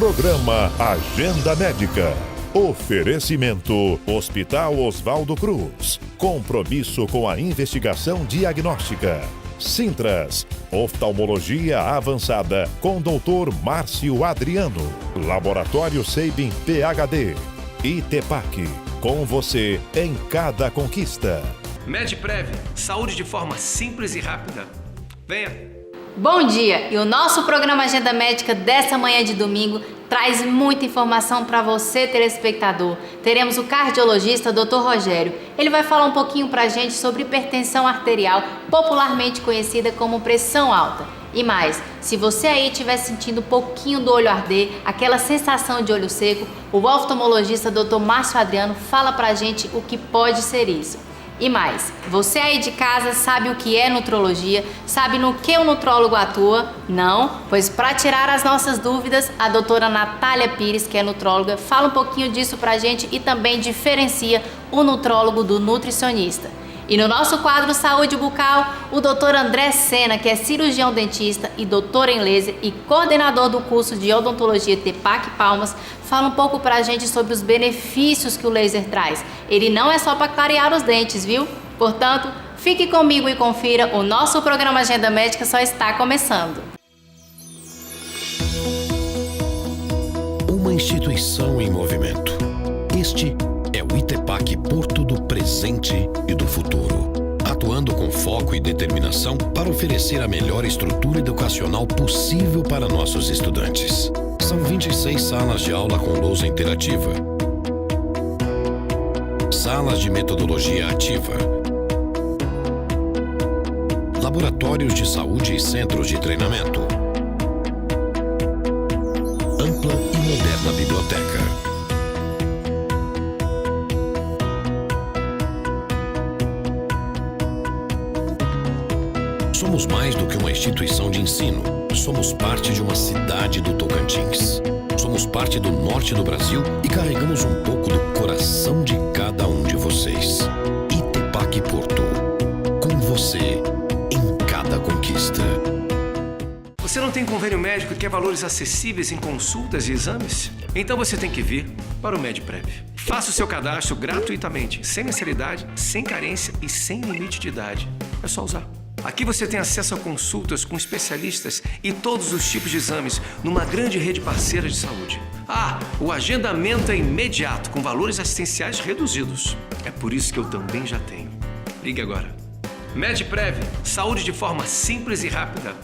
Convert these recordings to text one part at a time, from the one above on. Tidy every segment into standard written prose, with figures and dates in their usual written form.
Programa Agenda Médica. Oferecimento Hospital Oswaldo Cruz. Compromisso com a investigação diagnóstica. Sintras, oftalmologia avançada com Dr. Márcio Adriano. Laboratório Sabin PhD. Itepac, com você em cada conquista. Medprev, saúde de forma simples e rápida. Venha! Bom dia! E o nosso programa Agenda Médica dessa manhã de domingo traz muita informação para você, telespectador. Teremos o cardiologista Dr. Rogério. Ele vai falar um pouquinho para a gente sobre hipertensão arterial, popularmente conhecida como pressão alta. E mais, se você aí estiver sentindo um pouquinho do olho arder, aquela sensação de olho seco, o oftalmologista Dr. Márcio Adriano fala para a gente o que pode ser isso. E mais, você aí de casa sabe o que é nutrologia? Sabe no que o nutrólogo atua? Não? Pois para tirar as nossas dúvidas, a doutora Natália Pires, que é nutróloga, fala um pouquinho disso pra gente e também diferencia o nutrólogo do nutricionista. E no nosso quadro Saúde Bucal, o Dr. André Sena, que é cirurgião dentista e doutor em laser e coordenador do curso de odontologia Tepac Palmas, fala um pouco pra gente sobre os benefícios que o laser traz. Ele não é só para clarear os dentes, viu? Portanto, fique comigo e confira, o nosso programa Agenda Médica só está começando. Uma instituição em movimento. Este é o Itepac Porto do presente e do futuro, atuando com foco e determinação para oferecer a melhor estrutura educacional possível para nossos estudantes. São 26 salas de aula com lousa interativa, salas de metodologia ativa, laboratórios de saúde e centros de treinamento, ampla e moderna biblioteca. Somos mais do que uma instituição de ensino. Somos parte de uma cidade do Tocantins. Somos parte do norte do Brasil e carregamos um pouco do coração de cada um de vocês. Itepac Porto. Com você em cada conquista. Você não tem convênio médico e quer valores acessíveis em consultas e exames? Então você tem que vir para o Medprev. Faça o seu cadastro gratuitamente, sem mensalidade, sem carência e sem limite de idade. É só usar. Aqui você tem acesso a consultas com especialistas e todos os tipos de exames numa grande rede parceira de saúde. O agendamento é imediato, com valores assistenciais reduzidos. É por isso que eu também já tenho. Ligue agora. Medprev, saúde de forma simples e rápida.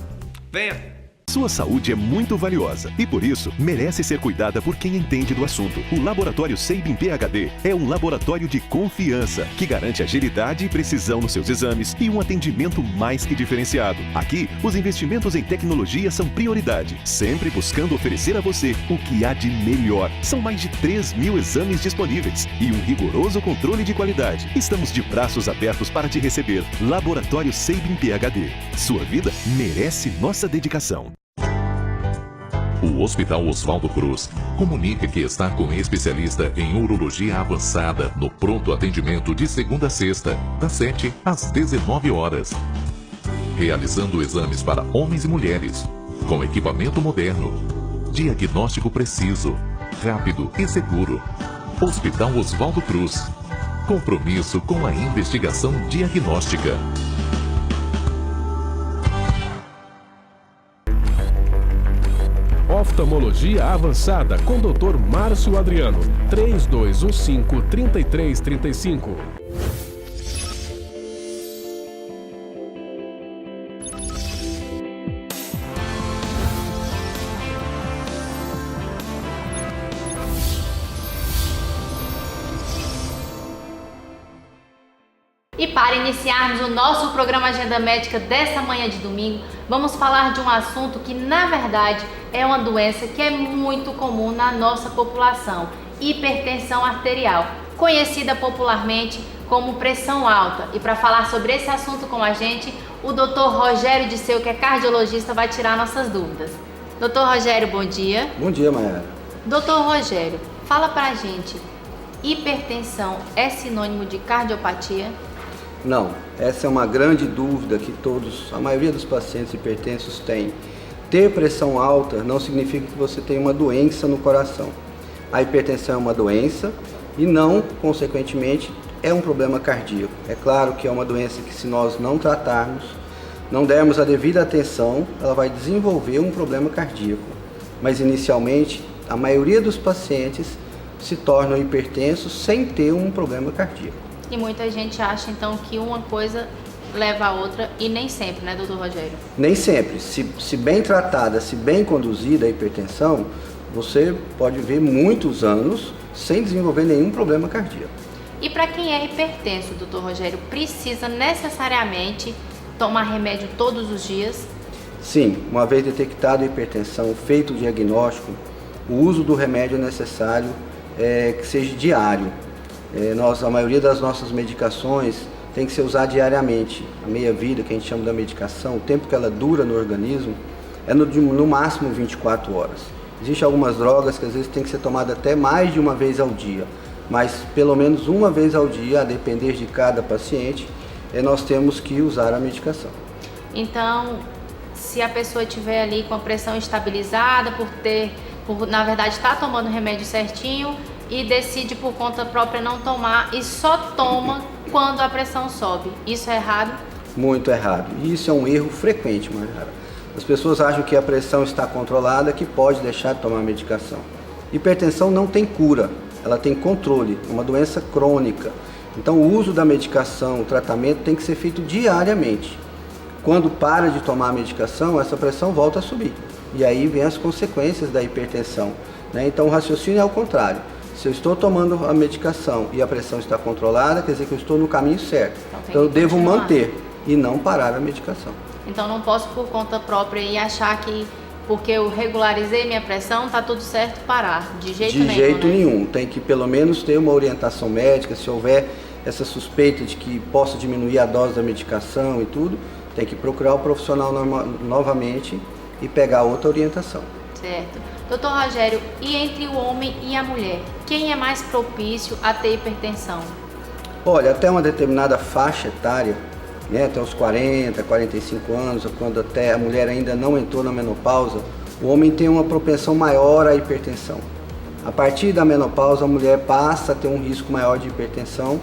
Venha! Sua saúde é muito valiosa e, por isso, merece ser cuidada por quem entende do assunto. O Laboratório Sabin PhD é um laboratório de confiança que garante agilidade e precisão nos seus exames e um atendimento mais que diferenciado. Aqui, os investimentos em tecnologia são prioridade, sempre buscando oferecer a você o que há de melhor. São mais de 3.000 exames disponíveis e um rigoroso controle de qualidade. Estamos de braços abertos para te receber. Laboratório Sabin PhD. Sua vida merece nossa dedicação. O Hospital Oswaldo Cruz comunica que está com especialista em urologia avançada no pronto atendimento de segunda a sexta, das 7 às 19 horas. Realizando exames para homens e mulheres, com equipamento moderno, diagnóstico preciso, rápido e seguro. Hospital Oswaldo Cruz. Compromisso com a investigação diagnóstica. Oftalmologia avançada com Dr. Márcio Adriano. 3215-3335. E para iniciarmos o nosso programa Agenda Médica dessa manhã de domingo, vamos falar de um assunto que, na verdade, é uma doença que é muito comum na nossa população: hipertensão arterial, conhecida popularmente como pressão alta. E para falar sobre esse assunto com a gente, o Dr. Rogério Disseu, que é cardiologista, vai tirar nossas dúvidas. Dr. Rogério, bom dia. Bom dia, Mayara. Dr. Rogério, fala pra gente, hipertensão é sinônimo de cardiopatia? Não, essa é uma grande dúvida que a maioria dos pacientes hipertensos tem. ter pressão alta não significa que você tem uma doença no coração. A hipertensão é uma doença e não, consequentemente, é um problema cardíaco. É claro que é uma doença que, se nós não tratarmos, não dermos a devida atenção, ela vai desenvolver um problema cardíaco. Mas, inicialmente, a maioria dos pacientes se tornam hipertensos sem ter um problema cardíaco. E muita gente acha, então, que uma coisa leva a outra e nem sempre, né, doutor Rogério? Nem sempre. Se bem tratada, se bem conduzida a hipertensão, você pode ver muitos anos sem desenvolver nenhum problema cardíaco. E para quem é hipertenso, doutor Rogério, precisa necessariamente tomar remédio todos os dias? Sim, uma vez detectada a hipertensão, feito o diagnóstico, o uso do remédio é necessário que seja diário. A maioria das nossas medicações tem que ser usada diariamente. A meia-vida, que a gente chama da medicação, o tempo que ela dura no organismo, é no máximo 24 horas. Existem algumas drogas que às vezes tem que ser tomada até mais de uma vez ao dia, mas pelo menos uma vez ao dia, a depender de cada paciente, nós temos que usar a medicação. Então, se a pessoa estiver ali com a pressão estabilizada, na verdade estar tomando o remédio certinho e decide por conta própria não tomar e só toma quando a pressão sobe, isso é errado? Muito errado. E isso é um erro frequente, Mayara. As pessoas acham que a pressão está controlada, que pode deixar de tomar a medicação. Hipertensão não tem cura, ela tem controle, é uma doença crônica. Então o uso da medicação, o tratamento tem que ser feito diariamente. Quando para de tomar a medicação, essa pressão volta a subir. E aí vem as consequências da hipertensão, né? Então o raciocínio é ao contrário. Se eu estou tomando a medicação e a pressão está controlada, quer dizer que eu estou no caminho certo. Então eu devo manter e não parar a medicação. Então não posso por conta própria e achar que porque eu regularizei minha pressão, está tudo certo, parar. De jeito nenhum. De jeito nenhum. Tem que pelo menos ter uma orientação médica. Se houver essa suspeita de que possa diminuir a dose da medicação e tudo, tem que procurar o profissional novamente e pegar outra orientação. Certo. Doutor Rogério, e entre o homem e a mulher, quem é mais propício a ter hipertensão? Olha, até uma determinada faixa etária, né, até os 40, 45 anos, quando até a mulher ainda não entrou na menopausa, o homem tem uma propensão maior à hipertensão. A partir da menopausa, a mulher passa a ter um risco maior de hipertensão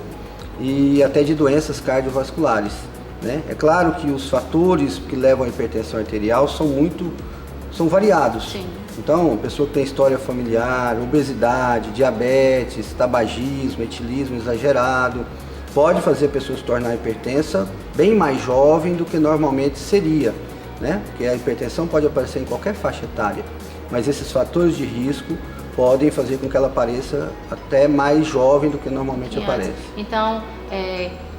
e até de doenças cardiovasculares, né? É claro que os fatores que levam à hipertensão arterial são variados. Sim. Então, pessoa que tem história familiar, obesidade, diabetes, tabagismo, etilismo exagerado, pode fazer a pessoa se tornar hipertensa bem mais jovem do que normalmente seria, né? Porque a hipertensão pode aparecer em qualquer faixa etária, mas esses fatores de risco podem fazer com que ela apareça até mais jovem do que normalmente aparece. Então,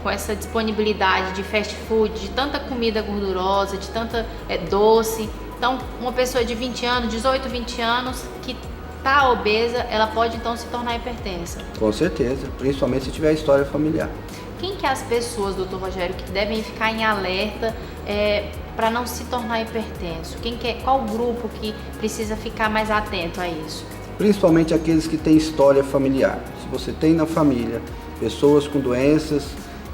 com essa disponibilidade de fast food, de tanta comida gordurosa, de tanta doce, então uma pessoa de 20 anos, 18, 20 anos, que está obesa, ela pode então se tornar hipertensa? Com certeza, principalmente se tiver história familiar. Quem que é as pessoas, doutor Rogério, que devem ficar em alerta para não se tornar hipertenso? Qual grupo que precisa ficar mais atento a isso? Principalmente aqueles que têm história familiar. Se você tem na família pessoas com doenças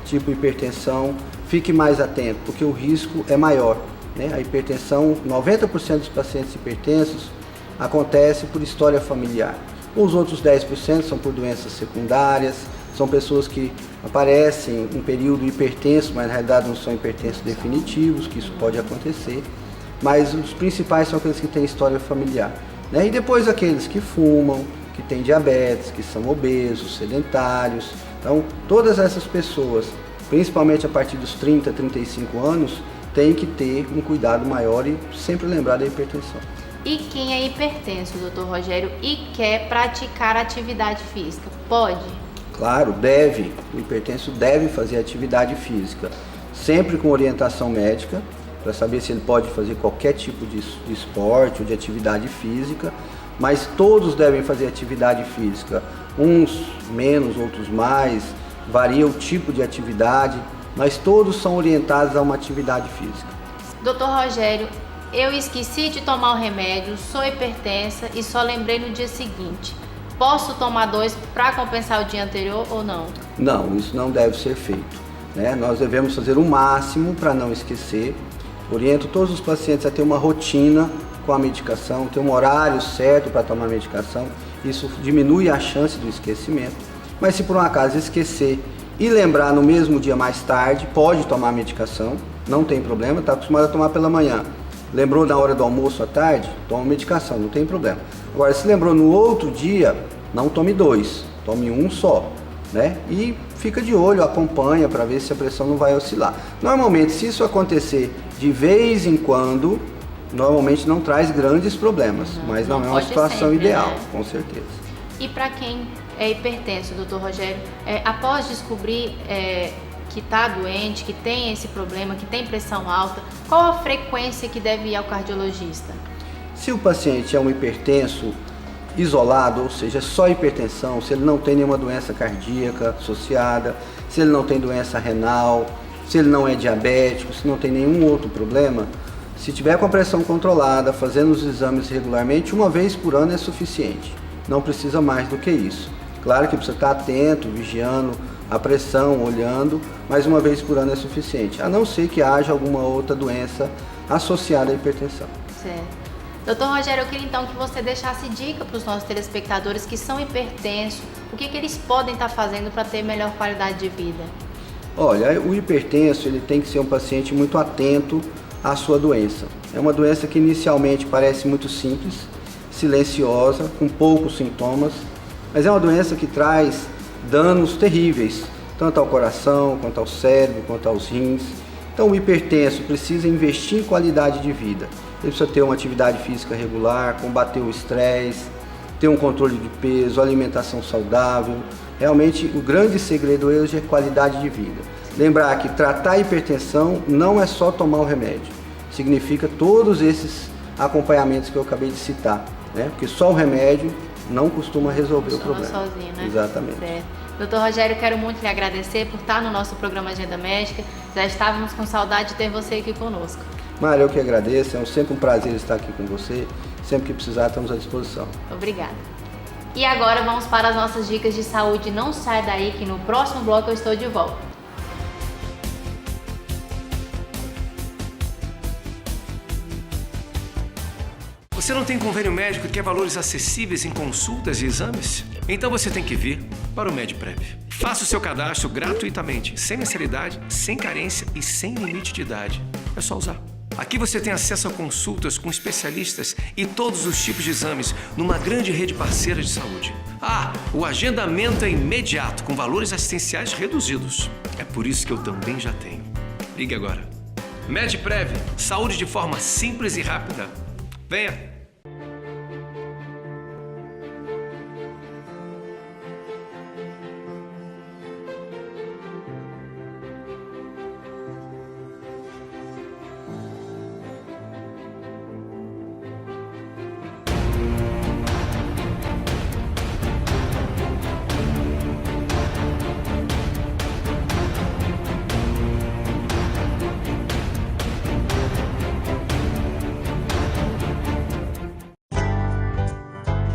tipo hipertensão, fique mais atento, porque o risco é maior, né? A hipertensão, 90% dos pacientes hipertensos acontece por história familiar. Os outros 10% são por doenças secundárias, são pessoas que aparecem em período hipertenso, mas na realidade não são hipertensos definitivos, que isso pode acontecer, mas os principais são aqueles que têm história familiar, né? E depois aqueles que fumam, que têm diabetes, que são obesos, sedentários. Então, todas essas pessoas, principalmente a partir dos 30, 35 anos, têm que ter um cuidado maior e sempre lembrar da hipertensão. E quem é hipertenso, doutor Rogério, e quer praticar atividade física, pode? Claro, deve. O hipertenso deve fazer atividade física, sempre com orientação médica, para saber se ele pode fazer qualquer tipo de esporte ou de atividade física, mas todos devem fazer atividade física, uns menos, outros mais, varia o tipo de atividade, mas todos são orientados a uma atividade física. Doutor Rogério, eu esqueci de tomar o remédio, sou hipertensa e só lembrei no dia seguinte. Posso tomar 2 para compensar o dia anterior ou não? Não, isso não deve ser feito, né? Nós devemos fazer o máximo para não esquecer. Oriento todos os pacientes a ter uma rotina com a medicação, ter um horário certo para tomar a medicação. Isso diminui a chance do esquecimento. Mas se por um acaso esquecer e lembrar no mesmo dia mais tarde, pode tomar a medicação, não tem problema, está acostumado a tomar pela manhã. Lembrou na hora do almoço à tarde, toma medicação, não tem problema. Agora, se lembrou no outro dia, não tome 2, tome um só, né? E fica de olho, acompanha para ver se a pressão não vai oscilar. Normalmente, se isso acontecer de vez em quando, normalmente não traz grandes problemas, mas não é uma situação sempre, ideal, né? com certeza. E para quem é hipertenso, doutor Rogério, após descobrir que está doente, que tem esse problema, que tem pressão alta, qual a frequência que deve ir ao cardiologista? Se o paciente é um hipertenso isolado, ou seja, só hipertensão, se ele não tem nenhuma doença cardíaca associada, se ele não tem doença renal, se ele não é diabético, se não tem nenhum outro problema, se tiver com a pressão controlada, fazendo os exames regularmente, uma vez por ano é suficiente. Não precisa mais do que isso. Claro que precisa estar atento, vigiando a pressão, olhando, mas uma vez por ano é suficiente, a não ser que haja alguma outra doença associada à hipertensão. Certo. Doutor Rogério, eu queria então que você deixasse dica para os nossos telespectadores que são hipertensos, o que eles podem estar fazendo para ter melhor qualidade de vida? Olha, o hipertenso ele tem que ser um paciente muito atento à sua doença. É uma doença que inicialmente parece muito simples, silenciosa, com poucos sintomas, mas é uma doença que traz danos terríveis, tanto ao coração, quanto ao cérebro, quanto aos rins. Então o hipertenso precisa investir em qualidade de vida. Ele precisa ter uma atividade física regular, combater o estresse, ter um controle de peso, alimentação saudável. Realmente o grande segredo hoje é qualidade de vida. Lembrar que tratar a hipertensão não é só tomar o remédio. Significa todos esses acompanhamentos que eu acabei de citar, né? Porque só o remédio não costuma resolver o problema. Sozinho, né? Exatamente. Certo. Doutor Rogério, quero muito lhe agradecer por estar no nosso programa Agenda Médica. Já estávamos com saudade de ter você aqui conosco. Mário, eu que agradeço. É sempre um prazer estar aqui com você. Sempre que precisar, estamos à disposição. Obrigada. E agora vamos para as nossas dicas de saúde. Não sai daí que no próximo bloco eu estou de volta. Você não tem convênio médico e quer valores acessíveis em consultas e exames? Então você tem que vir para o MedPrev. Faça o seu cadastro gratuitamente, sem mensalidade, sem carência e sem limite de idade. É só usar. Aqui você tem acesso a consultas com especialistas e todos os tipos de exames numa grande rede parceira de saúde. O agendamento é imediato, com valores assistenciais reduzidos. É por isso que eu também já tenho. Ligue agora. MedPrev, saúde de forma simples e rápida. Venha!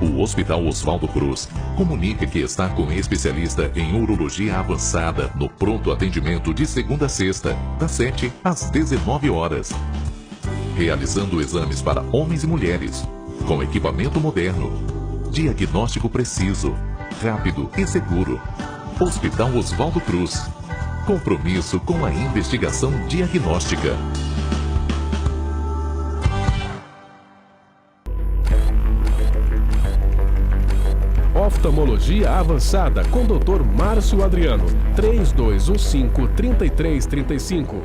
O Hospital Oswaldo Cruz comunica que está com especialista em urologia avançada no pronto atendimento de segunda a sexta, das 7 às 19 horas. Realizando exames para homens e mulheres, com equipamento moderno, diagnóstico preciso, rápido e seguro. Hospital Oswaldo Cruz. Compromisso com a investigação diagnóstica. Oftalmologia avançada com Dr. Márcio Adriano. 3215-3335.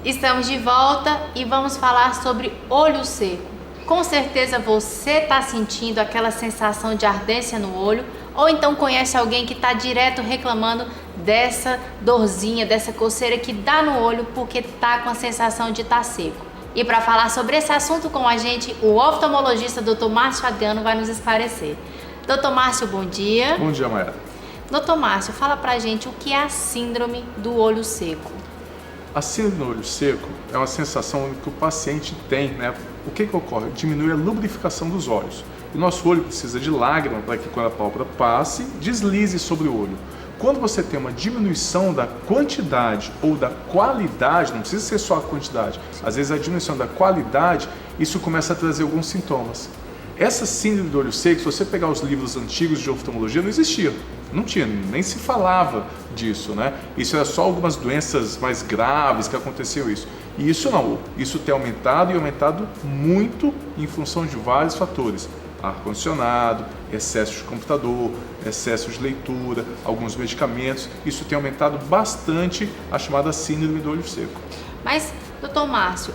Estamos de volta e vamos falar sobre olho seco. Com certeza você está sentindo aquela sensação de ardência no olho, ou então conhece alguém que está direto reclamando dessa dorzinha, dessa coceira que dá no olho porque está com a sensação de estar seco. E para falar sobre esse assunto com a gente, o oftalmologista Dr. Márcio Adriano vai nos esclarecer. Dr. Márcio, bom dia. Bom dia, Mayara. Dr. Márcio, fala pra gente o que é a síndrome do olho seco. A síndrome do olho seco é uma sensação que o paciente tem, o que ocorre? Diminui a lubrificação dos olhos. O nosso olho precisa de lágrima para que quando a pálpebra passe, deslize sobre o olho. Quando você tem uma diminuição da quantidade ou da qualidade, não precisa ser só a quantidade, às vezes a diminuição da qualidade, isso começa a trazer alguns sintomas. Essa síndrome do olho seco, se você pegar os livros antigos de oftalmologia, não existia. Não tinha, nem se falava disso, né? Isso era só algumas doenças mais graves que aconteciam isso. E isso não, isso tem aumentado e aumentado muito em função de vários fatores. Ar-condicionado, excesso de computador, excesso de leitura, alguns medicamentos. Isso tem aumentado bastante a chamada síndrome do olho seco. Mas, doutor Márcio,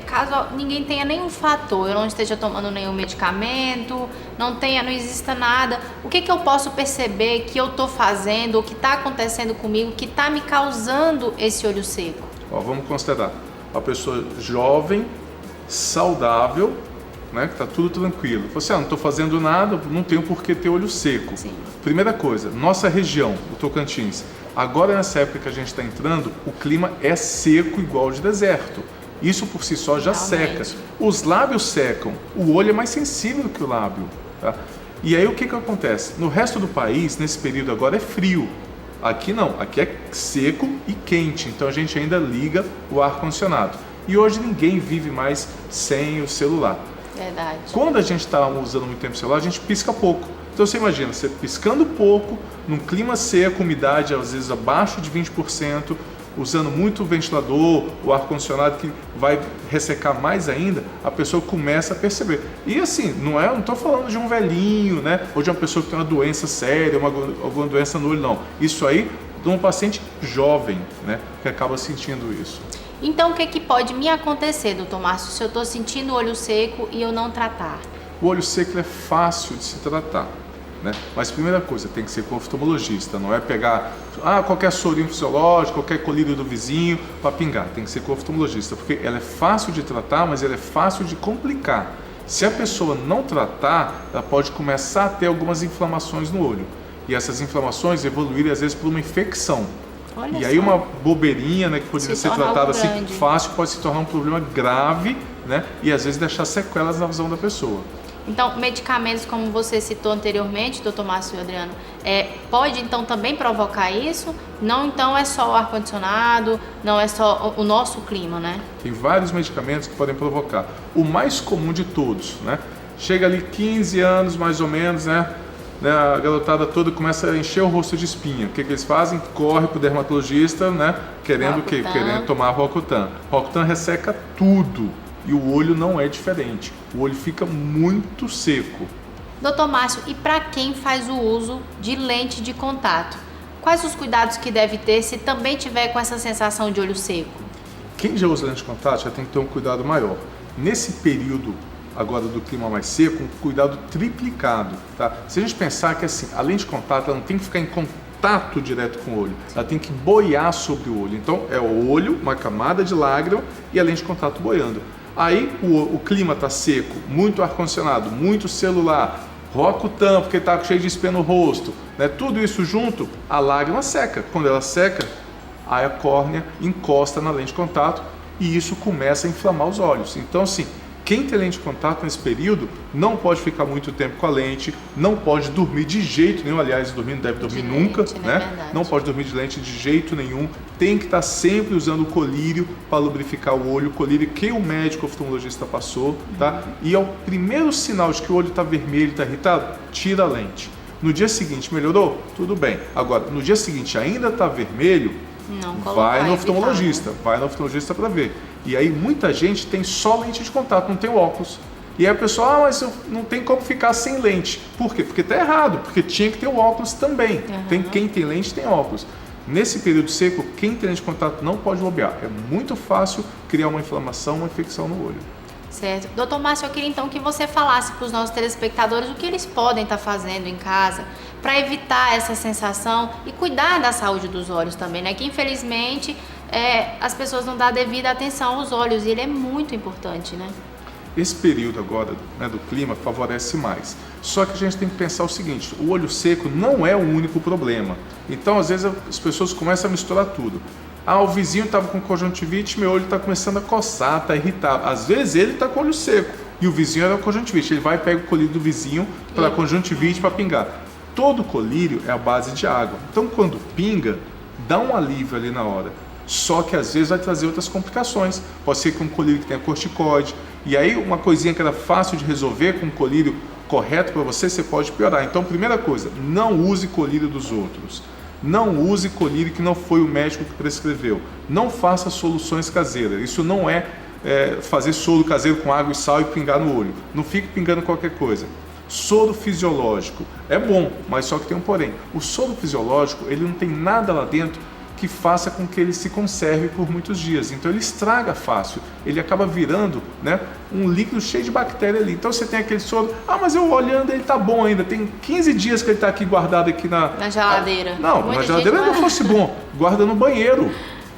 caso ninguém tenha nenhum fator, eu não esteja tomando nenhum medicamento, não exista nada, o que eu posso perceber que eu estou fazendo, o que está acontecendo comigo, que está me causando esse olho seco? Vamos considerar uma pessoa jovem, saudável, né, que está tudo tranquilo. Você, não estou fazendo nada, não tenho por que ter olho seco. Sim. Primeira coisa, nossa região, o Tocantins, agora nessa época que a gente está entrando, o clima é seco igual ao de deserto. Isso por si só já Realmente. seca. Os lábios secam, o olho é mais sensível que o lábio. Tá? E aí o que acontece? No resto do país, nesse período agora é frio. Aqui não, aqui é seco e quente, então a gente ainda liga o ar-condicionado. E hoje ninguém vive mais sem o celular. Verdade. Quando a gente está usando muito tempo o celular, a gente pisca pouco. Então você imagina, você piscando pouco, num clima seco, umidade às vezes abaixo de 20%, usando muito o ventilador, o ar-condicionado que vai ressecar mais ainda, a pessoa começa a perceber. E assim, não estou falando de um velhinho, né? Ou de uma pessoa que tem uma doença séria, alguma doença no olho, não. Isso aí de um paciente jovem, né? Que acaba sentindo isso. Então, o que pode me acontecer, doutor Márcio, se eu estou sentindo o olho seco e eu não tratar? O olho seco é fácil de se tratar, né? Mas primeira coisa, tem que ser com o oftalmologista, não é pegar qualquer sorinho fisiológico, qualquer colírio do vizinho para pingar, tem que ser com o oftalmologista, porque ela é fácil de tratar, mas ela é fácil de complicar. Se a pessoa não tratar, ela pode começar a ter algumas inflamações no olho, e essas inflamações evoluírem às vezes por uma infecção. Olha e só. aí uma bobeirinha, né, que poderia ser tratada assim fácil, pode se tornar um problema grave, né, e às vezes deixar sequelas na visão da pessoa. Então, medicamentos como você citou anteriormente, doutor Márcio e Adriano, pode então também provocar isso? Não, então é só o ar-condicionado, não é só o nosso clima, né? Tem vários medicamentos que podem provocar. O mais comum de todos, né, chega ali 15 anos mais ou menos, né, a garotada toda começa a encher o rosto de espinha. O que eles fazem? Corre para o dermatologista, né? Querendo o quê? Querendo tomar Roacutan. Roacutan resseca tudo e o olho não é diferente. O olho fica muito seco. Doutor Márcio, e para quem faz o uso de lente de contato? Quais os cuidados que deve ter se também tiver com essa sensação de olho seco? Quem já usa lente de contato já tem que ter um cuidado maior. Nesse período agora do clima mais seco, um cuidado triplicado, tá? Se a gente pensar que assim, a lente de contato ela não tem que ficar em contato direto com o olho, ela tem que boiar sobre o olho. Então é o olho, uma camada de lágrima e a lente de contato boiando. Aí o clima está seco, muito ar-condicionado, muito celular, Roacutan porque está cheio de espinha no rosto, né? Tudo isso junto, a lágrima seca. Quando ela seca, aí a córnea encosta na lente de contato e isso começa a inflamar os olhos. Então assim, quem tem lente de contato nesse período não pode ficar muito tempo com a lente, não pode dormir de jeito nenhum, aliás, dormir não deve dormir nunca, né? Não pode dormir de lente de jeito nenhum, tem que estar sempre usando o colírio para lubrificar o olho, o colírio que o médico oftalmologista passou, tá? E ao primeiro sinal de que o olho está vermelho, está irritado, tira a lente. No dia seguinte, melhorou? Tudo bem. Agora, no dia seguinte ainda está vermelho, vai no oftalmologista, para ver. E aí muita gente tem só lente de contato, não tem o óculos. E aí a pessoa, mas eu não tem como ficar sem lente. Por quê? Porque está errado, porque tinha que ter o óculos também. Quem tem lente tem óculos. Nesse período seco, quem tem lente de contato não pode bobear. É muito fácil criar uma inflamação, uma infecção no olho. Certo. Doutor Márcio, eu queria então que você falasse para os nossos telespectadores o que eles podem estar fazendo em casa para evitar essa sensação e cuidar da saúde dos olhos também, né? Que infelizmente as pessoas não dão a devida atenção aos olhos e ele é muito importante, né? Esse período agora, né, do clima favorece mais. Só que a gente tem que pensar o seguinte, o olho seco não é o único problema. Então, às vezes, as pessoas começam a misturar tudo. O vizinho estava com conjuntivite, meu olho está começando a coçar, está irritado. Às vezes ele está com o olho seco e o vizinho era conjuntivite. Ele vai e pega o colírio do vizinho para conjuntivite, para pingar. Todo colírio é a base de água. Então, quando pinga, dá um alívio ali na hora. Só que às vezes vai trazer outras complicações. Pode ser que um colírio que tenha corticoide. E aí, uma coisinha que era fácil de resolver com um colírio correto para você, você pode piorar. Então, primeira coisa, não use colírio dos outros. Não use colírio que não foi o médico que prescreveu. Não faça soluções caseiras. Isso não é fazer soro caseiro com água e sal e pingar no olho. Não fique pingando qualquer coisa. Soro fisiológico é bom, mas só que tem um porém. O soro fisiológico, ele não tem nada lá dentro que faça com que ele se conserve por muitos dias. Então ele estraga fácil, ele acaba virando, né, um líquido cheio de bactéria ali. Então você tem aquele soro, mas eu olhando ele tá bom ainda, tem 15 dias que ele está aqui guardado aqui na geladeira. Na geladeira não fosse bom, guarda no banheiro.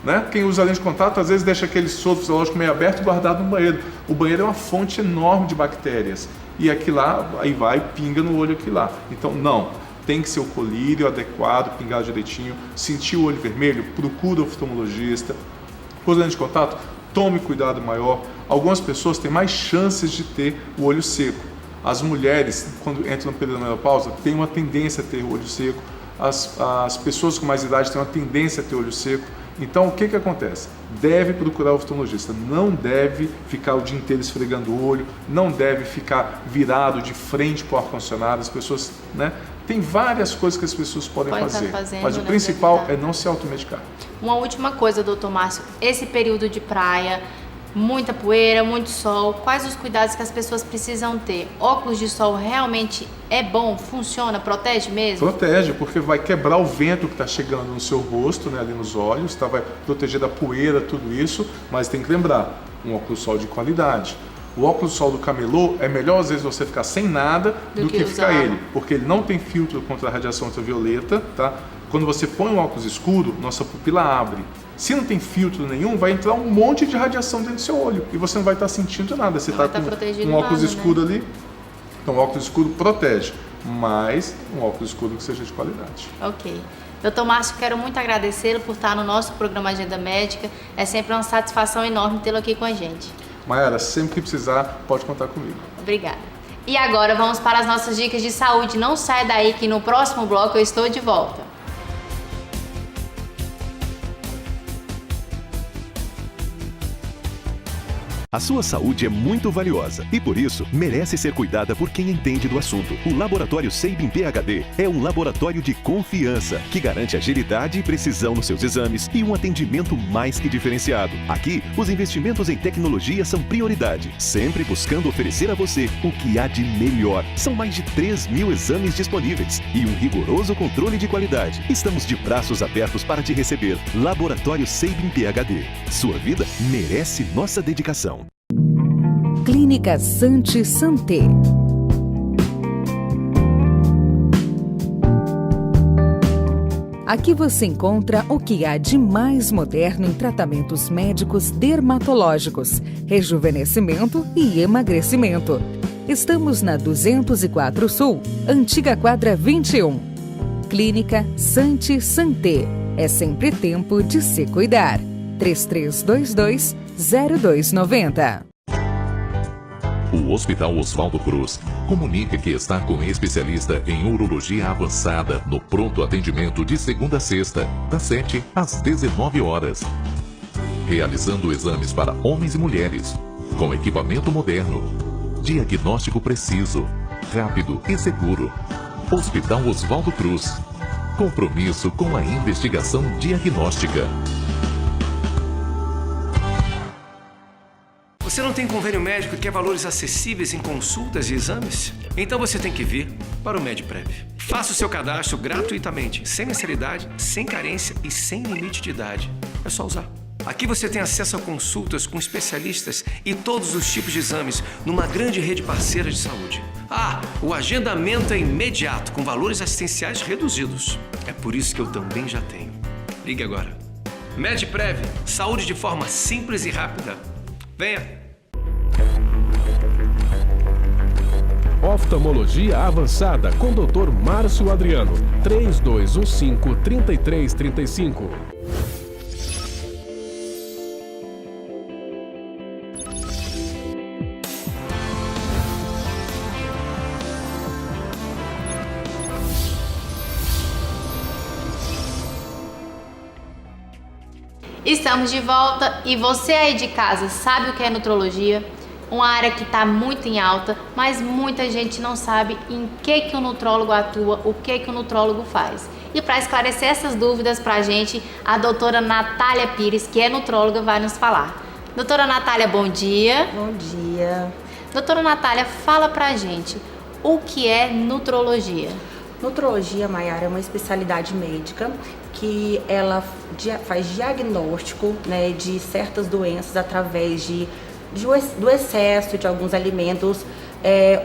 Né? Quem usa lente de contato às vezes deixa aquele soro fisiológico meio aberto e guardado no banheiro. O banheiro é uma fonte enorme de bactérias. E aqui lá, aí vai, pinga no olho aqui lá. Então não, tem que ser o colírio adequado, pingar direitinho. Sentir o olho vermelho, procura o oftalmologista. Usa lente de contato, tome cuidado maior. Algumas pessoas têm mais chances de ter o olho seco. As mulheres, quando entram no período da menopausa, têm uma tendência a ter o olho seco. As pessoas com mais idade têm uma tendência a ter olho seco. Então, o que acontece? Deve procurar o oftalmologista, não deve ficar o dia inteiro esfregando o olho, não deve ficar virado de frente para o ar-condicionado. As pessoas, né? Tem várias coisas que as pessoas podem fazer, mas o principal é não se automedicar. Uma última coisa, doutor Márcio, esse período de praia, muita poeira, muito sol, quais os cuidados que as pessoas precisam ter? Óculos de sol realmente é bom? Funciona? Protege mesmo? Protege, porque vai quebrar o vento que está chegando no seu rosto, né, ali nos olhos, tá? Vai proteger da poeira, tudo isso, mas tem que lembrar, um óculos de sol de qualidade. O óculos de sol do camelô é melhor às vezes você ficar sem nada do que ficar ele, porque ele não tem filtro contra a radiação ultravioleta, tá? Quando você põe um óculos escuro, nossa pupila abre. Se não tem filtro nenhum, vai entrar um monte de radiação dentro do seu olho e você não vai estar sentindo nada. Você está com um óculos escuro, né? Ali, então o óculos escuro protege, mas um óculos escuro que seja de qualidade. Ok. Doutor Márcio, quero muito agradecê-lo por estar no nosso programa Agenda Médica. É sempre uma satisfação enorme tê-lo aqui com a gente. Mayara, sempre que precisar, pode contar comigo. Obrigada. E agora vamos para as nossas dicas de saúde. Não saia daí que no próximo bloco eu estou de volta. A sua saúde é muito valiosa e, por isso, merece ser cuidada por quem entende do assunto. O Laboratório Sabin PhD é um laboratório de confiança que garante agilidade e precisão nos seus exames e um atendimento mais que diferenciado. Aqui, os investimentos em tecnologia são prioridade, sempre buscando oferecer a você o que há de melhor. São mais de 3.000 exames disponíveis e um rigoroso controle de qualidade. Estamos de braços abertos para te receber. Laboratório Sabin PhD. Sua vida merece nossa dedicação. Clínica Santi Santé. Aqui você encontra o que há de mais moderno em tratamentos médicos dermatológicos, rejuvenescimento e emagrecimento. Estamos na 204 Sul, Antiga Quadra 21. Clínica Santi Santé. É sempre tempo de se cuidar. 3322-0290. O Hospital Oswaldo Cruz comunica que está com especialista em urologia avançada no pronto atendimento de segunda a sexta, das 7 às 19 horas. Realizando exames para homens e mulheres, com equipamento moderno, diagnóstico preciso, rápido e seguro. Hospital Oswaldo Cruz. Compromisso com a investigação diagnóstica. Você não tem convênio médico e quer valores acessíveis em consultas e exames? Então você tem que vir para o MedPrev. Faça o seu cadastro gratuitamente, sem mensalidade, sem carência e sem limite de idade. É só usar. Aqui você tem acesso a consultas com especialistas e todos os tipos de exames numa grande rede parceira de saúde. O agendamento é imediato, com valores assistenciais reduzidos. É por isso que eu também já tenho. Ligue agora. MedPrev, saúde de forma simples e rápida. Venha! Oftalmologia avançada com Dr. Márcio Adriano. 3215-3335. Estamos de volta e você aí de casa sabe o que é nutrologia? Uma área que está muito em alta, mas muita gente não sabe em que o nutrólogo atua, o que o nutrólogo faz. E para esclarecer essas dúvidas para a gente, a doutora Natália Pires, que é nutróloga, vai nos falar. Doutora Natália, bom dia. Bom dia. Doutora Natália, fala para a gente o que é nutrologia. Nutrologia, Maiara, é uma especialidade médica que ela faz diagnóstico, né, de certas doenças através do excesso de alguns alimentos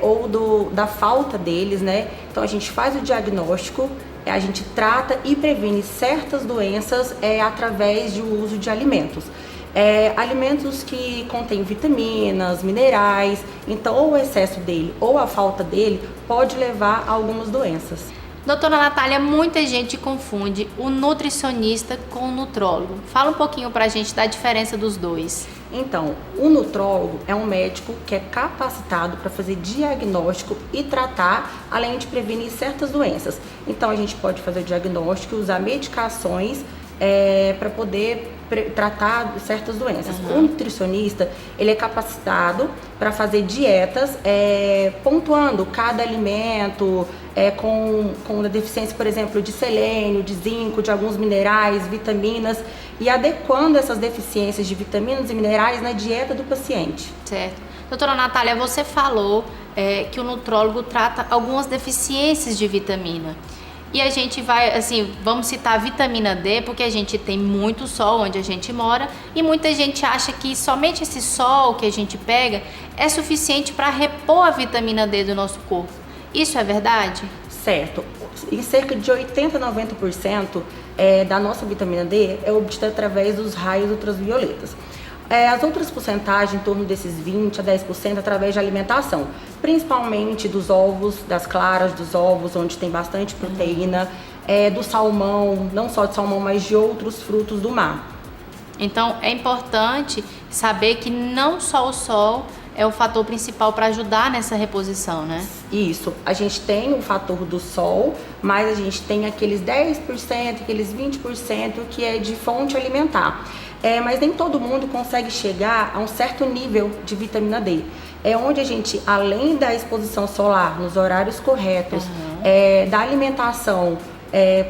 ou da falta deles, né? Então a gente faz o diagnóstico, a gente trata e previne certas doenças através do uso de alimentos. Alimentos que contêm vitaminas, minerais, então ou o excesso dele ou a falta dele pode levar a algumas doenças. Doutora Natália, muita gente confunde o nutricionista com o nutrólogo. Fala um pouquinho pra gente da diferença dos dois. Então, o nutrólogo é um médico que é capacitado para fazer diagnóstico e tratar, além de prevenir certas doenças. Então, a gente pode fazer o diagnóstico e usar medicações para poder tratar certas doenças. O nutricionista, ele é capacitado para fazer dietas, pontuando cada alimento, com a deficiência, por exemplo, de selênio, de zinco, de alguns minerais, vitaminas, e adequando essas deficiências de vitaminas e minerais na dieta do paciente. Certo. Doutora Natália, você falou que o nutrólogo trata algumas deficiências de vitamina. E a gente vai, assim, vamos citar a vitamina D, porque a gente tem muito sol onde a gente mora e muita gente acha que somente esse sol que a gente pega é suficiente para repor a vitamina D do nosso corpo. Isso é verdade? Certo. Em cerca de 80% a 90% da nossa vitamina D é obtida através dos raios ultravioletas. As outras porcentagens, em torno desses 20% a 10%, através de alimentação, principalmente dos ovos, das claras dos ovos, onde tem bastante proteína, do salmão, não só de salmão, mas de outros frutos do mar. Então, é importante saber que não só o sol é o fator principal para ajudar nessa reposição, né? Isso. A gente tem o fator do sol, mas a gente tem aqueles 10%, aqueles 20% que é de fonte alimentar. Mas nem todo mundo consegue chegar a um certo nível de vitamina D. É onde a gente, além da exposição solar, nos horários corretos, da alimentação,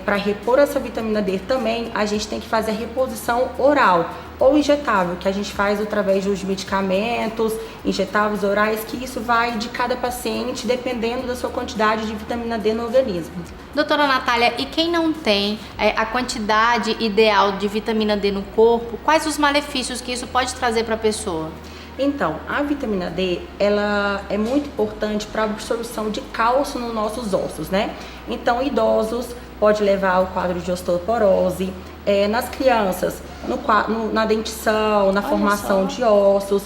para repor essa vitamina D também, a gente tem que fazer a reposição oral ou injetável, que a gente faz através dos medicamentos, injetáveis orais, que isso vai de cada paciente, dependendo da sua quantidade de vitamina D no organismo. Doutora Natália, e quem não tem a quantidade ideal de vitamina D no corpo, quais os malefícios que isso pode trazer para a pessoa? Então, a vitamina D, ela é muito importante para a absorção de cálcio nos nossos ossos, né? Então, idosos pode levar ao quadro de osteoporose, nas crianças, na dentição, na formação de ossos.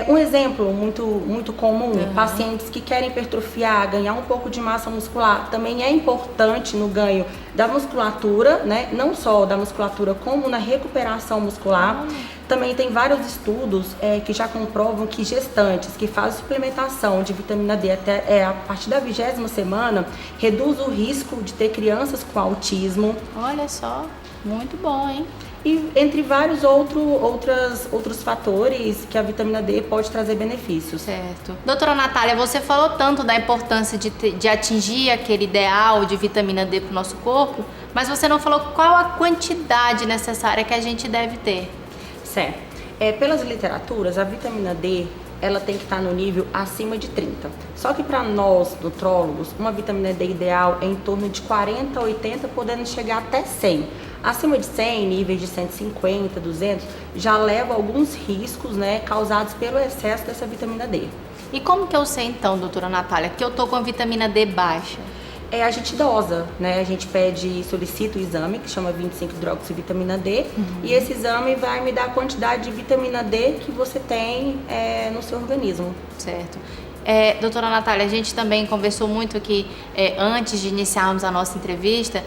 Um exemplo muito comum, pacientes que querem hipertrofiar, ganhar um pouco de massa muscular, também é importante no ganho da musculatura, né? Não só da musculatura, como na recuperação muscular. Também tem vários estudos que já comprovam que gestantes que fazem suplementação de vitamina D até a partir da 20ª semana reduz o risco de ter crianças com autismo. Olha só, muito bom, hein? E entre vários outros fatores que a vitamina D pode trazer benefícios. Certo. Doutora Natália, você falou tanto da importância de atingir aquele ideal de vitamina D para o nosso corpo, mas você não falou qual a quantidade necessária que a gente deve ter. Certo. Pelas literaturas, a vitamina D ela tem que estar no nível acima de 30. Só que para nós, nutrólogos, uma vitamina D ideal é em torno de 40 a 80, podendo chegar até 100. Acima de 100, níveis de 150, 200, já leva alguns riscos, né, causados pelo excesso dessa vitamina D. E como que eu sei então, doutora Natália, que eu tô com a vitamina D baixa? A gente dosa, né? A gente solicita o exame que chama 25-hidroxivitamina D e esse exame vai me dar a quantidade de vitamina D que você tem no seu organismo. Certo. Doutora Natália, a gente também conversou muito aqui antes de iniciarmos a nossa entrevista,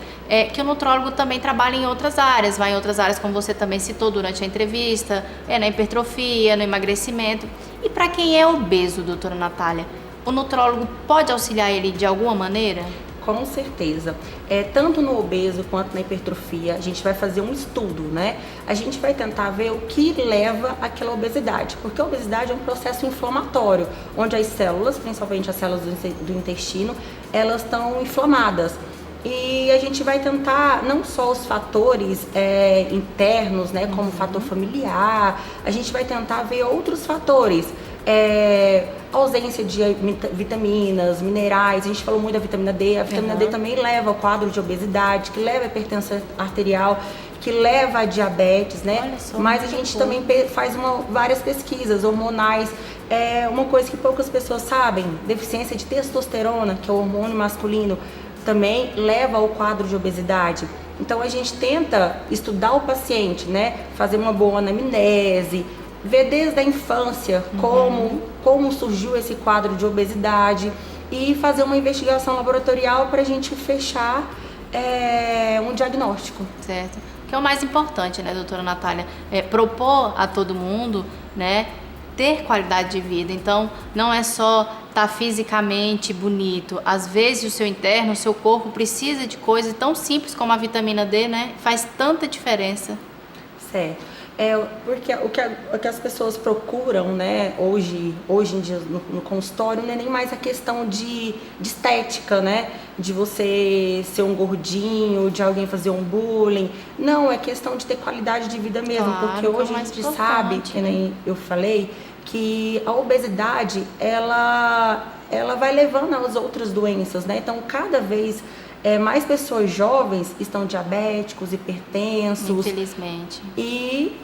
que o nutrólogo também trabalha em outras áreas, vai em outras áreas como você também citou durante a entrevista, na hipertrofia, no emagrecimento. E para quem é obeso, doutora Natália, o nutrólogo pode auxiliar ele de alguma maneira? Com certeza. Tanto no obeso quanto na hipertrofia, a gente vai fazer um estudo, né? A gente vai tentar ver o que leva àquela obesidade, porque a obesidade é um processo inflamatório, onde as células, principalmente as células do intestino, elas estão inflamadas. E a gente vai tentar não só os fatores internos, né, como o fator familiar, a gente vai tentar ver outros fatores, ausência de vitaminas, minerais. A gente falou muito da vitamina D, a vitamina D também leva ao quadro de obesidade, que leva a hipertensão arterial, que leva a diabetes, né? Mas a gente também faz várias pesquisas hormonais. Uma coisa que poucas pessoas sabem, deficiência de testosterona, que é o hormônio masculino, também leva ao quadro de obesidade. Então a gente tenta estudar o paciente, né? Fazer uma boa anamnese, ver desde a infância como surgiu esse quadro de obesidade e fazer uma investigação laboratorial para a gente fechar um diagnóstico. Certo. Que é o mais importante, né, doutora Natália? Propor a todo mundo, né, ter qualidade de vida. Então, não é só estar fisicamente bonito. Às vezes, o seu interno, o seu corpo precisa de coisas tão simples como a vitamina D, né? Faz tanta diferença. Certo. Porque o que as pessoas procuram, né, hoje em dia no consultório, não é nem mais a questão de estética, né, de você ser um gordinho, de alguém fazer um bullying. Não, é questão de ter qualidade de vida mesmo, claro, porque hoje a gente sabe, que nem eu falei, que a obesidade, ela vai levando às outras doenças, né, então cada vez mais pessoas jovens estão diabéticos, hipertensos. Infelizmente. E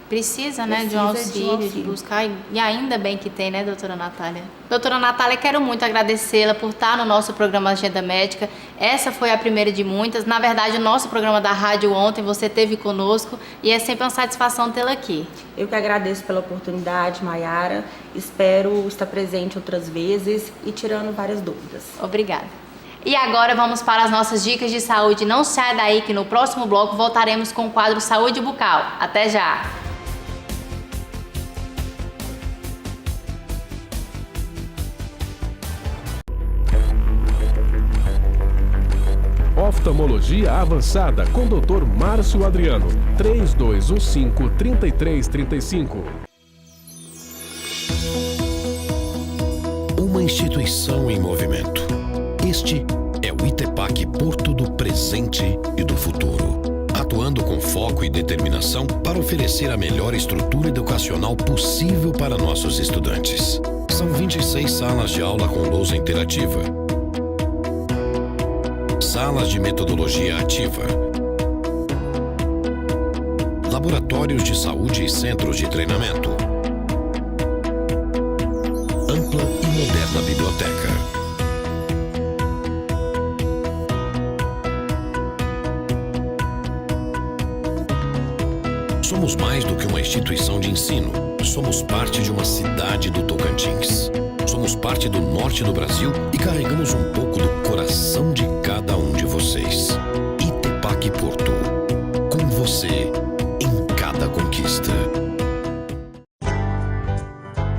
precisa, né, de um auxílio, de buscar, e ainda bem que tem, né, doutora Natália? Doutora Natália, quero muito agradecê-la por estar no nosso programa Agenda Médica. Essa foi a primeira de muitas. Na verdade, o nosso programa da rádio ontem, você esteve conosco e é sempre uma satisfação tê-la aqui. Eu que agradeço pela oportunidade, Maiara. Espero estar presente outras vezes e tirando várias dúvidas. Obrigada. E agora vamos para as nossas dicas de saúde. Não saia daí que no próximo bloco voltaremos com o quadro Saúde Bucal. Até já! Oftalmologia avançada com Dr. Márcio Adriano. 3215-3335. Uma instituição em movimento. Este é o ITEPAC Porto do presente e do futuro, atuando com foco e determinação para oferecer a melhor estrutura educacional possível para nossos estudantes. São 26 salas de aula com lousa interativa, salas de metodologia ativa, laboratórios de saúde e centros de treinamento, ampla e moderna biblioteca. Somos mais do que uma instituição de ensino. Somos parte de uma cidade do Tocantins. Somos parte do norte do Brasil e carregamos um pouco do coração de cada um de vocês. ITEPAC Porto. Com você em cada conquista.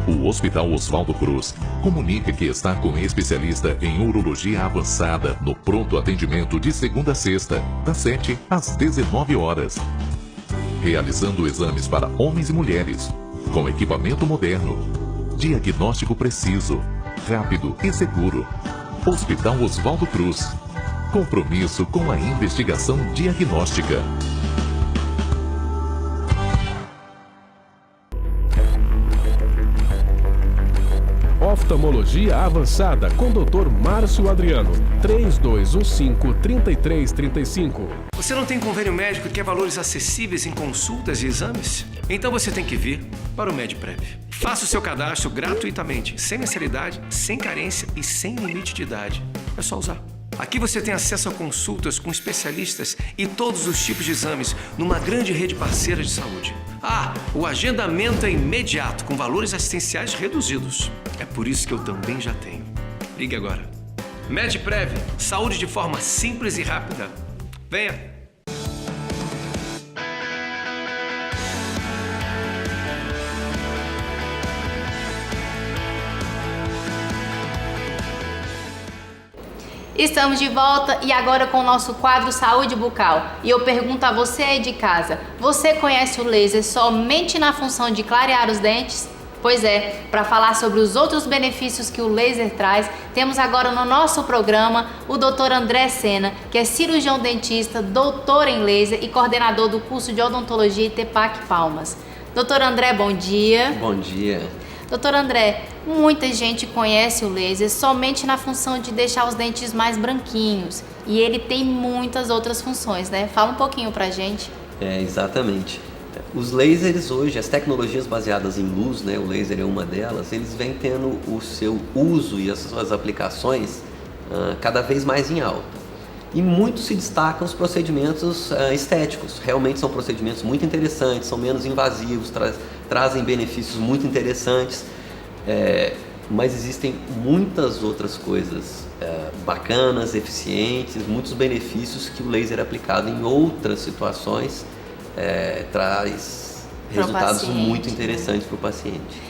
O Hospital Oswaldo Cruz comunica que está com especialista em urologia avançada no pronto atendimento de segunda a sexta, das 7 às 19 horas. Realizando exames para homens e mulheres, com equipamento moderno, diagnóstico preciso, rápido e seguro. Hospital Oswaldo Cruz. Compromisso com a investigação diagnóstica. Oftalmologia avançada com Dr. Márcio Adriano. 3215-3335. Você não tem convênio médico e quer valores acessíveis em consultas e exames? Então você tem que vir para o MedPrev. Faça o seu cadastro gratuitamente, sem mensalidade, sem carência e sem limite de idade. É só usar. Aqui você tem acesso a consultas com especialistas e todos os tipos de exames numa grande rede parceira de saúde. O agendamento é imediato, com valores assistenciais reduzidos. É por isso que eu também já tenho. Ligue agora. MedPrev, saúde de forma simples e rápida. Venha! Estamos de volta e agora com o nosso quadro Saúde Bucal. E eu pergunto a você aí de casa, você conhece o laser somente na função de clarear os dentes? Pois é, para falar sobre os outros benefícios que o laser traz, temos agora no nosso programa o Dr. André Sena, que é cirurgião dentista, doutor em laser e coordenador do curso de odontologia ITPAC Palmas. Dr. André, bom dia. Bom dia. Doutor André, muita gente conhece o laser somente na função de deixar os dentes mais branquinhos e ele tem muitas outras funções, né? Fala um pouquinho pra gente. Exatamente. Os lasers hoje, as tecnologias baseadas em luz, né, o laser é uma delas, eles vêm tendo o seu uso e as suas aplicações cada vez mais em alta. E muito se destacam os procedimentos estéticos. Realmente são procedimentos muito interessantes, são menos invasivos, trazem benefícios muito interessantes, mas existem muitas outras coisas bacanas, eficientes, muitos benefícios que o laser aplicado em outras situações traz resultados muito interessantes para o paciente.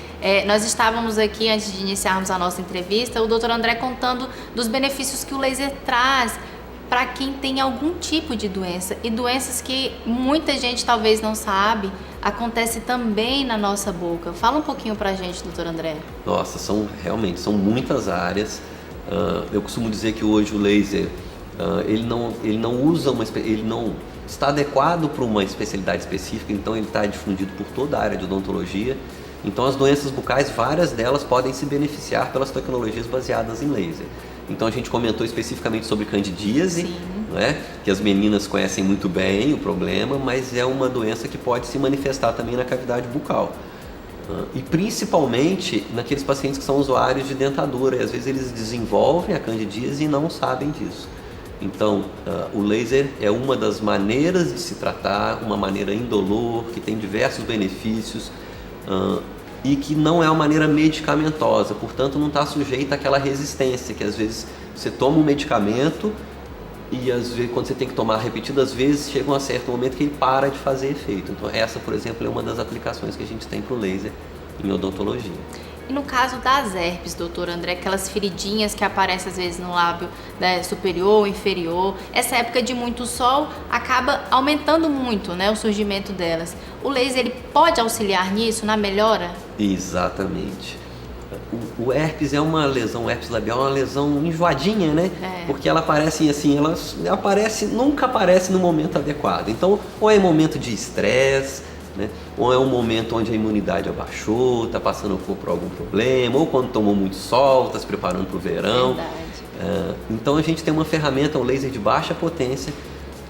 Nós estávamos aqui, antes de iniciarmos a nossa entrevista, o Dr. André contando dos benefícios que o laser traz para quem tem algum tipo de doença, e doenças que muita gente talvez não sabe, acontece também na nossa boca. Fala um pouquinho pra gente, doutor André. Nossa, são muitas áreas. Eu costumo dizer que hoje o laser, ele não está adequado para uma especialidade específica, então ele está difundido por toda a área de odontologia. Então as doenças bucais, várias delas podem se beneficiar pelas tecnologias baseadas em laser. Então a gente comentou especificamente sobre candidíase, né, que as meninas conhecem muito bem o problema, mas é uma doença que pode se manifestar também na cavidade bucal. E principalmente naqueles pacientes que são usuários de dentadura, e às vezes eles desenvolvem a candidíase e não sabem disso. Então o laser é uma das maneiras de se tratar, uma maneira indolor, que tem diversos benefícios, e que não é uma maneira medicamentosa, portanto não está sujeita àquela resistência, que às vezes você toma um medicamento e às vezes quando você tem que tomar repetidas vezes, chega um certo momento que ele para de fazer efeito. Então essa, por exemplo, é uma das aplicações que a gente tem para o laser em odontologia. E no caso das herpes, doutor André, aquelas feridinhas que aparecem às vezes no lábio, né, superior ou inferior, essa época de muito sol acaba aumentando muito, né, o surgimento delas. O laser ele pode auxiliar nisso, na melhora? Exatamente. O herpes é uma lesão, o herpes labial é uma lesão enjoadinha, né? Porque ela aparece assim, nunca aparece no momento adequado. Então, ou é momento de estresse, né? Ou é um momento onde a imunidade abaixou, está passando por algum problema, ou quando tomou muito sol, está se preparando para o verão. Então a gente tem uma ferramenta, um laser de baixa potência,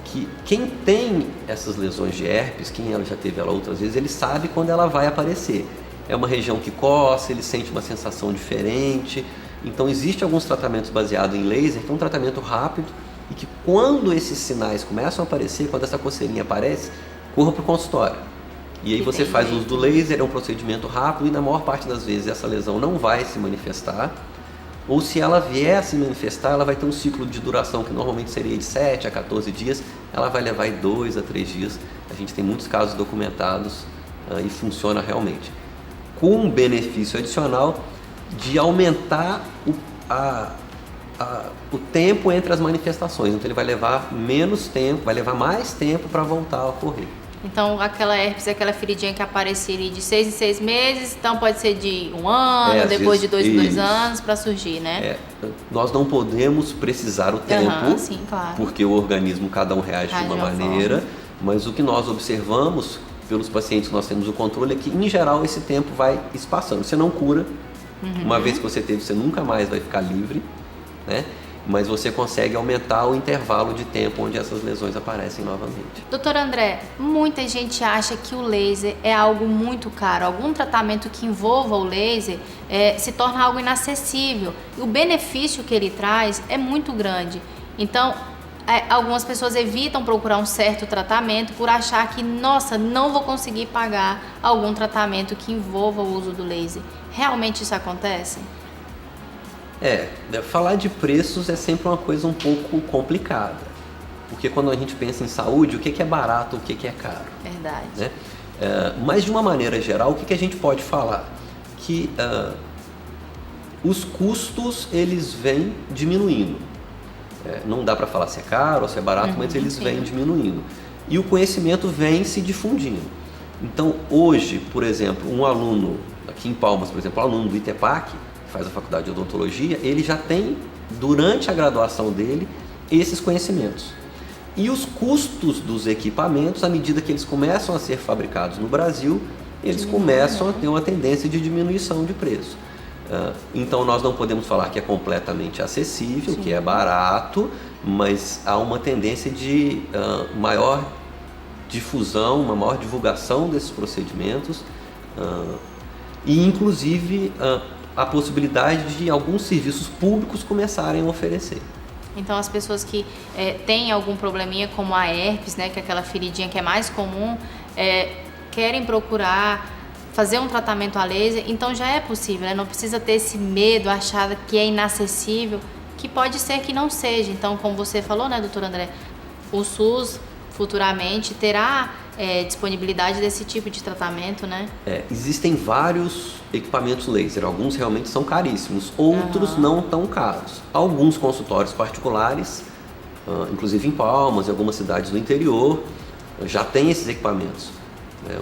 que quem tem essas lesões de herpes, quem já teve ela outras vezes, ele sabe quando ela vai aparecer. É uma região que coça, ele sente uma sensação diferente. Então existem alguns tratamentos baseados em laser, que é um tratamento rápido, e que quando esses sinais começam a aparecer, quando essa coceirinha aparece, corra para o consultório. E aí você faz uso do laser, é um procedimento rápido e na maior parte das vezes essa lesão não vai se manifestar. Ou se ela vier a se manifestar, ela vai ter um ciclo de duração que normalmente seria de 7 a 14 dias, ela vai levar 2 a 3 dias. A gente tem muitos casos documentados e funciona realmente. Com um benefício adicional de aumentar o tempo entre as manifestações. Então ele vai levar menos tempo, vai levar mais tempo para voltar a ocorrer. Então, aquela herpes, aquela feridinha que aparecia ali de 6 em 6 meses, então pode ser de 1 ano, depois de 2 em 2 anos para surgir, né? Nós não podemos precisar o tempo, sim, claro. Porque o organismo, cada um reage de uma maneira, mas o que nós observamos pelos pacientes que nós temos o controle é que, em geral, esse tempo vai espaçando. Você não cura, uma vez que você teve, você nunca mais vai ficar livre, né? Mas você consegue aumentar o intervalo de tempo onde essas lesões aparecem novamente. Doutor André, muita gente acha que o laser é algo muito caro. Algum tratamento que envolva o laser se torna algo inacessível. E o benefício que ele traz é muito grande. Então, algumas pessoas evitam procurar um certo tratamento por achar que, nossa, não vou conseguir pagar algum tratamento que envolva o uso do laser. Realmente isso acontece? Falar de preços é sempre uma coisa um pouco complicada, porque quando a gente pensa em saúde, o que é barato, o que é caro? Verdade. Né? Mas de uma maneira geral, o que a gente pode falar? Que os custos eles vêm diminuindo. Não dá para falar se é caro ou se é barato, mas eles vêm diminuindo. E o conhecimento vem se difundindo. Então, hoje, por exemplo, um aluno, aqui em Palmas, por exemplo, um aluno do ITEPAC, que faz a faculdade de odontologia, ele já tem, durante a graduação dele, esses conhecimentos. E os custos dos equipamentos, à medida que eles começam a ser fabricados no Brasil, eles começam a ter uma tendência de diminuição de preço. Então nós não podemos falar que é completamente acessível, que é barato, mas há uma tendência de maior difusão, uma maior divulgação desses procedimentos e inclusive a possibilidade de alguns serviços públicos começarem a oferecer. Então as pessoas que têm algum probleminha como a herpes, né, que é aquela feridinha que é mais comum, querem procurar fazer um tratamento a laser, então já é possível, né? Não precisa ter esse medo, achar que é inacessível, que pode ser que não seja. Então, como você falou, né, doutor André, o SUS futuramente terá disponibilidade desse tipo de tratamento, né? Existem vários equipamentos laser, alguns realmente são caríssimos, outros não tão caros. Alguns consultórios particulares, inclusive em Palmas e algumas cidades do interior, já têm esses equipamentos.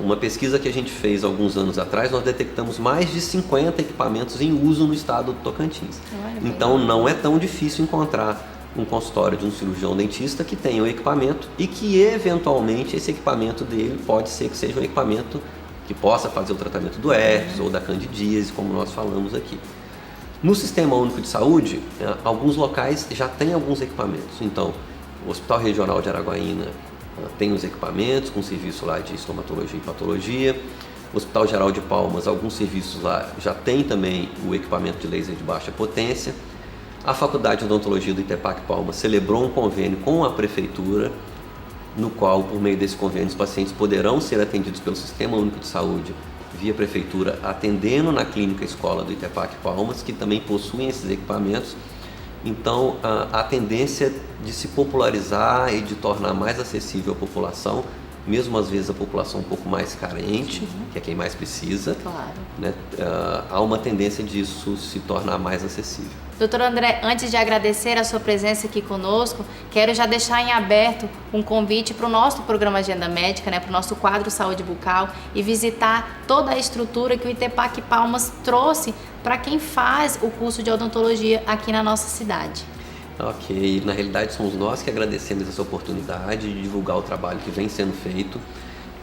Uma pesquisa que a gente fez alguns anos atrás, nós detectamos mais de 50 equipamentos em uso no estado do Tocantins. Então não é tão difícil encontrar um consultório de um cirurgião dentista que tenha o equipamento e que eventualmente esse equipamento dele pode ser que seja um equipamento que possa fazer o tratamento do herpes ou da candidíase, como nós falamos aqui. No Sistema Único de Saúde, alguns locais já têm alguns equipamentos. Então, o Hospital Regional de Araguaína tem os equipamentos com serviço lá de estomatologia e patologia. O Hospital Geral de Palmas, alguns serviços lá já tem também o equipamento de laser de baixa potência. A Faculdade de Odontologia do ITEPAC Palmas celebrou um convênio com a Prefeitura, no qual, por meio desse convênio, os pacientes poderão ser atendidos pelo Sistema Único de Saúde via Prefeitura, atendendo na Clínica Escola do ITEPAC Palmas, que também possuem esses equipamentos. Então, a tendência de se popularizar e de tornar mais acessível à população, mesmo às vezes a população um pouco mais carente, que é quem mais precisa, né? Há uma tendência disso se tornar mais acessível. Doutor André, antes de agradecer a sua presença aqui conosco, quero já deixar em aberto um convite para o nosso programa Agenda Médica, né, para o nosso quadro Saúde Bucal, e visitar toda a estrutura que o ITEPAC Palmas trouxe para quem faz o curso de odontologia aqui na nossa cidade. Ok, na realidade somos nós que agradecemos essa oportunidade de divulgar o trabalho que vem sendo feito.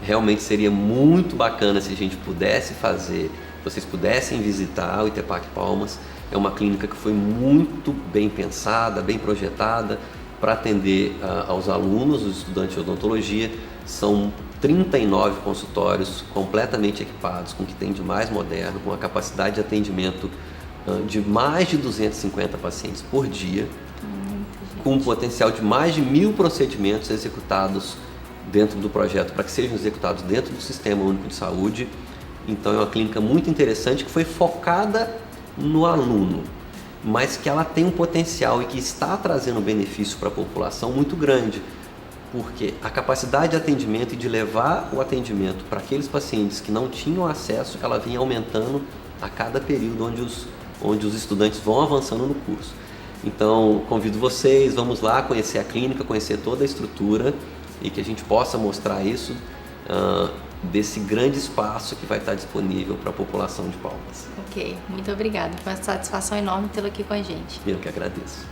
Realmente seria muito bacana se a gente pudesse fazer, vocês pudessem visitar o ITEPAC Palmas. É uma clínica que foi muito bem pensada, bem projetada para atender aos alunos, os estudantes de odontologia. São 39 consultórios completamente equipados com o que tem de mais moderno, com a capacidade de atendimento de mais de 250 pacientes por dia, com um potencial de mais de 1.000 procedimentos executados dentro do projeto, para que sejam executados dentro do Sistema Único de Saúde. Então é uma clínica muito interessante que foi focada no aluno, mas que ela tem um potencial e que está trazendo benefício para a população muito grande, porque a capacidade de atendimento e de levar o atendimento para aqueles pacientes que não tinham acesso, ela vinha aumentando a cada período onde os estudantes vão avançando no curso. Então, convido vocês, vamos lá conhecer a clínica, conhecer toda a estrutura e que a gente possa mostrar isso desse grande espaço que vai estar disponível para a população de Palmas. Ok, muito obrigada. Foi uma satisfação enorme tê-lo aqui com a gente. Eu que agradeço.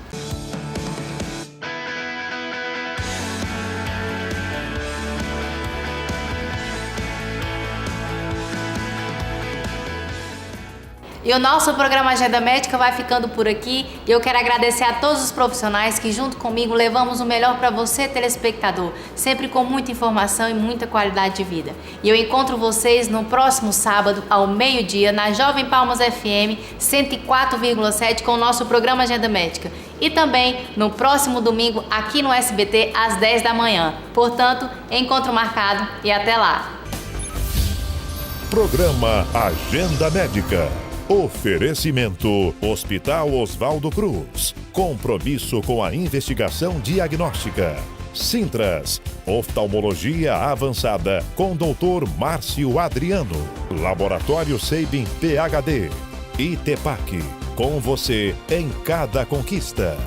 E o nosso programa Agenda Médica vai ficando por aqui. E eu quero agradecer a todos os profissionais que junto comigo levamos o melhor para você, telespectador, sempre com muita informação e muita qualidade de vida. E eu encontro vocês no próximo sábado, ao meio-dia, na Jovem Palmas FM 104,7 com o nosso programa Agenda Médica. E também no próximo domingo aqui no SBT às 10 da manhã. Portanto, encontro marcado e até lá. Programa Agenda Médica. Oferecimento Hospital Oswaldo Cruz. Compromisso com a investigação diagnóstica. Sintras, oftalmologia avançada com Dr. Márcio Adriano. Laboratório Sabin PhD. ITEPAC, com você em cada conquista.